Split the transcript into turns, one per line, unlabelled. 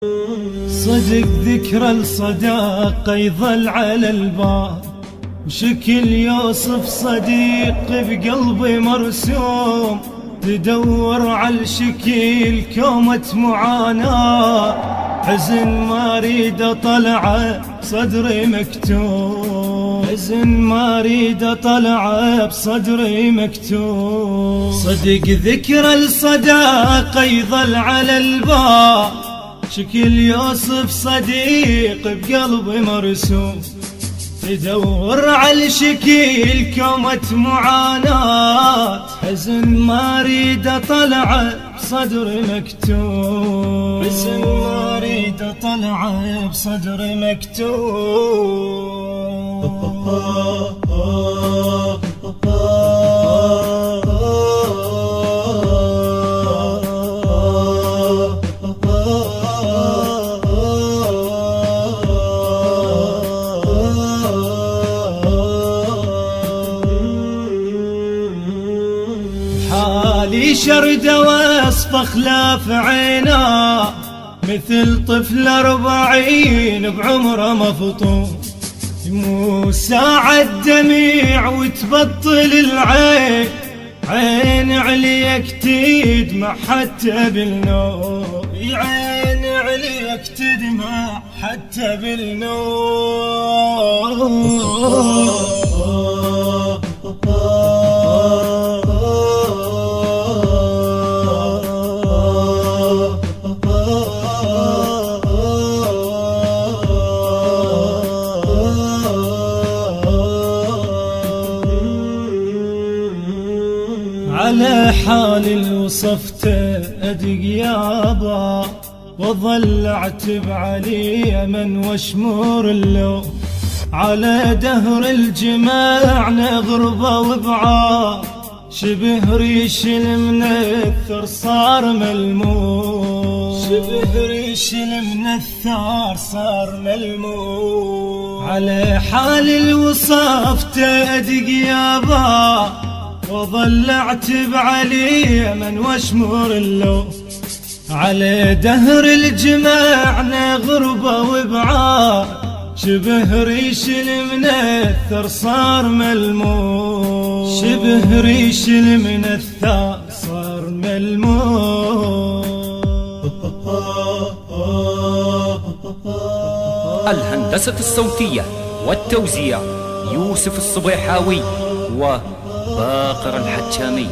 صدق ذكرى الصداقة يظل على البال، وشكل يوسف صديق بقلبي مرسوم. تدور على الشكيل كومة معاناة، حزن ما اريد اطلعه بصدري مكتوم، حزن ما اريد اطلعه بصدري مكتوم. صدق ذكرى الصداقة يظل على البال، شكل يوسف صديق بقلبي مرسوم. تدور على الشكيل كومة معاناة، حزن ما اريد اطلعه بصدري مكتوم، حزن ما اريد اطلعه بصدري مكتوم. حالي شرد وصف خلاف عينا، مثل طفل 40 بعمره مفطوم. مو ساعة دميع وتبطل العين، عين عليك تدمع حتى بالنوم، عين عليك تدمع حتى بالنوم. على حالي وصفته أدق يابا، وظل أعتب علي من واشمر اللوم. على دهر الجماعنا غربة وبعاد، شبه ريش المنثر صار ملموم، شبه ريش المنثر صار ملموم. على حالي وصفته أدق يابا، وظل اعتب علي من واشمر اللوم. على دهر الجماعنا غربة وبعاد، شبه ريش المنثر صار ملموم، شبه ريش المنثر صار ملموم.
الهندسة الصوتية والتوزيع يوسف الصبيحاوي وباقر الحتشامي.